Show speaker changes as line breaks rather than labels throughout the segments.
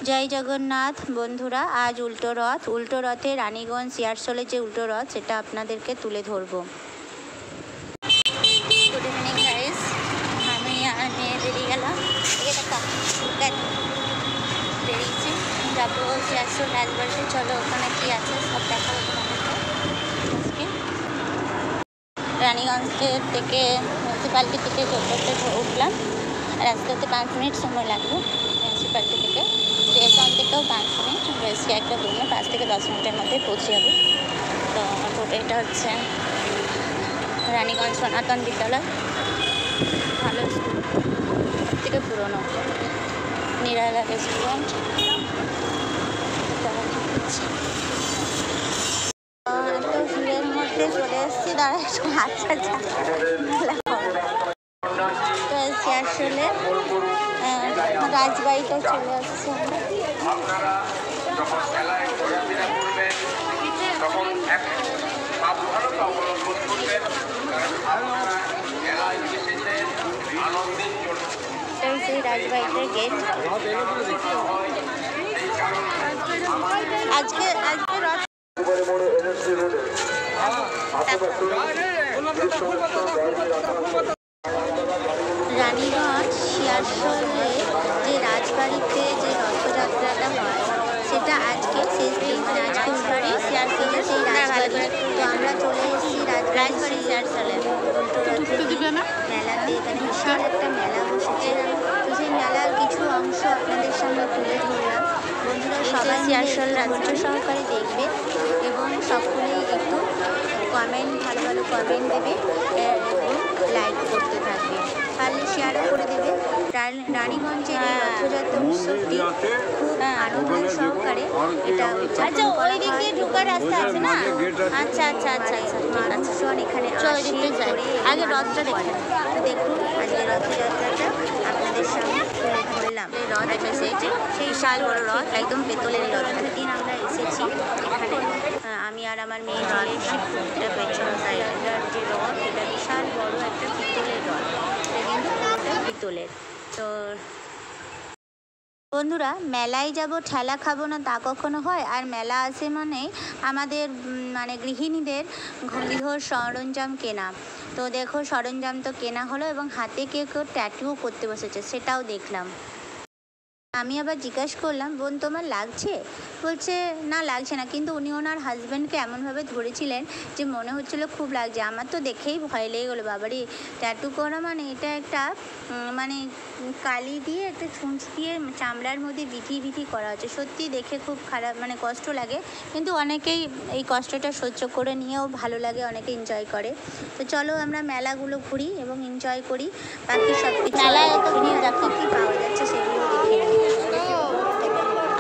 জয় জগন্নাথ বন্ধুরা, আজ উল্টো রথে রানীগঞ্জ সিয়ারসোলের যে উল্টো রথ সেটা আপনাদেরকে তুলে ধরবো। গুড ইভিনিং গাইস, আমি আর মেয়ে বেরিয়ে গেলাম, বেরিয়েছি, যাবো সিয়ারসোল রাজবাড়িতে। চলো ওখানে কি আছে সব দেখাবো তোমাদেরকে। রানীগঞ্জ থেকে মিউনিসিপ্যালিটি থেকে টোটোতে উঠলাম, রাস্তাতে 5 মিনিট সময় লাগবে মিউনিসিপ্যালিটি থেকে। স্টেশন থেকেও 5 মিনিট, বেশি একটা দূর না, 5 থেকে 10 মিনিটের মধ্যে পৌঁছে যাবে। তো এটা হচ্ছে রানীগঞ্জ সনাতন বিদ্যালয়, ভালো স্কুল, সব থেকে পুরোনো, নিরালা রেস্টুরেন্ট। তো ভিড়ের মধ্যে চলে এসেছি, দাঁড়া একটু আচ্ছা তো সিয়ারসোলে রাজবাড়িতে চলে আসছে। সেই রাজবাড়িটার গেট। আজকে রথ রানীগঞ্জ সিয়ারসোলে যে রাজবাড়িতে যে রথযাত্রাটা হয় সেটা আজকে শেষ দিন, মানে আজকে উল্টোবাড়ি সিয়ারসোলে সেই রাজবাড়ি। তো আমরা চলে এসেছি রাজবাড়ি সিয়ারসোলে মেলাতে। এখানে বিশাল একটা মেলা বসেছে, তো সেই মেলার কিছু অংশ আপনাদের সামনে তুলে ধরলাম। বন্ধুরা সবাই সিয়ারসোল রাজ্য সহকারে দেখবে এবং সকলেই একটু ভালো কমেন্ট দেবে এবং লাইক করতে থাকবে, পারলে শেয়ারও করে দেবে। রানীগঞ্জের এই রথযাত্রা উৎসবটি খুব আনন্দ সহকারে এটা ওই দিক দিয়ে ঢোকার রাস্তা আছে না? আচ্ছা মানুষজন এখানে আগে রথটা দেখে দেখুন। আজকে রথযাত্রাটা আপনাদের সামনে তুলে ধরলাম। রথ এসেছে, সেই বিশাল বড় রথ, একদম পেতলের রথ। দিন আমরা এসেছি এখানে, আমি আর আমার মেয়ে চলে এসেছি। এটা পেছন সাইডের যে রথ, এটা বিশাল বড় একটা পিতলের রথ, এটা কিন্তু পুরোটা পিতলের। তো বন্ধুরা, মেলায় যাব ঠেলা খাবো না তা কখনো হয়? আর মেলা আসে মানেই আমাদের গৃহিণীদের গৃহ সরঞ্জাম কেনা। তো দেখো সরঞ্জাম তো কেনা হলো এবং হাতে কেউ ট্যাটুও করতে বসেছে, সেটাও দেখলাম। আমি আবার জিজ্ঞাসা করলাম, বোন তোমার লাগছে? বলছে না লাগছে না, কিন্তু উনি ওনার হাজব্যান্ডকে এমনভাবে ধরেছিলেন যে মনে হচ্ছিলো খুব লাগছে। আমার তো দেখেই ভয় লেগে গেলো, বাবারে ট্যাটু করা মানে এটা একটা কালি দিয়ে একটা ছুঁচ দিয়ে চামড়ার মধ্যে বিধি করা হচ্ছে। সত্যি দেখে খুব খারাপ, কষ্ট লাগে, কিন্তু অনেকেই এই কষ্টটা সহ্য করে নিয়েও ভালো লাগে, অনেকে এনজয় করে। তো চলো আমরা মেলাগুলো ঘুরি এবং এনজয় করি, বাকি সব কিছু মেলায় দেখো কী পাওয়া যাচ্ছে সেগুলো দেখে নিই।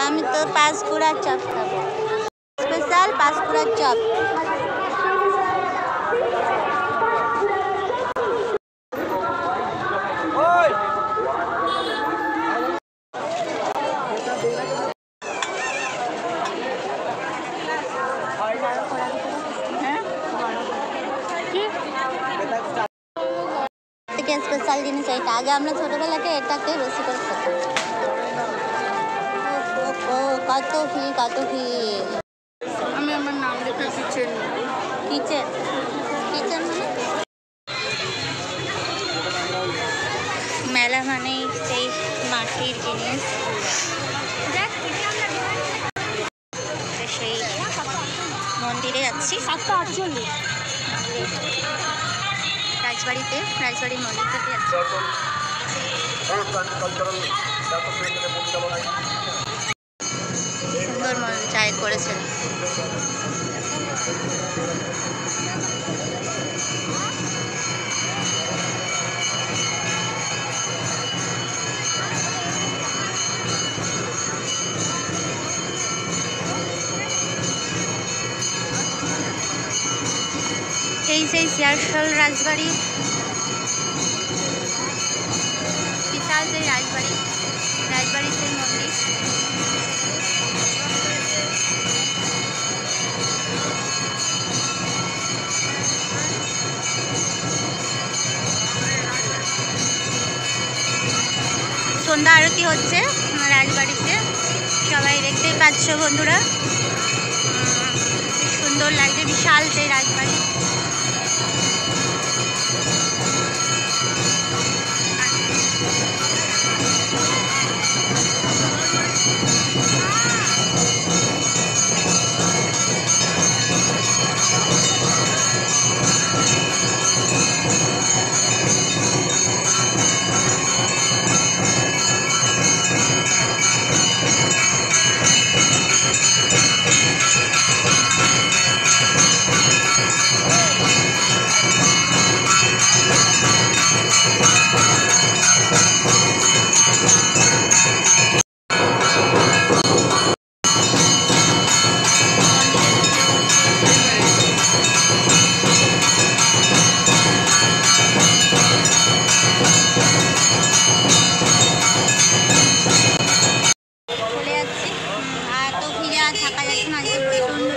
আমি তো পাঁশকুড়ার চপ খাবো, স্পেশাল পাঁশকুড়ার চপ। স্পেশাল জিনিস এটা, আগে আমরা ছোটোবেলাকে এটাকে বেশি করে খেতাম। কত ভিড়।
আমি আমার নাম লেখা কিচেন
মেলা মানেই সেই মাটির জিনিস, সেই মন্দিরে যাচ্ছি। রাজবাড়ির মন্দির থেকে যাচ্ছি। সুন্দর চায় করেছেন। এই সেই সিয়ারসোল রাজবাড়ি, বিশাল সেই রাজবাড়ির সেই মন্দির। সন্ধ্যা আরতি হচ্ছে রাজবাড়িতে। পাচ্ছ বন্ধুরা, বেশ সুন্দর লাগছে, বিশাল সেই রাজবাড়ি। চলে যাচ্ছি, আর তো ফিরে আর থাকা যাচ্ছে না, আজকে প্রচণ্ড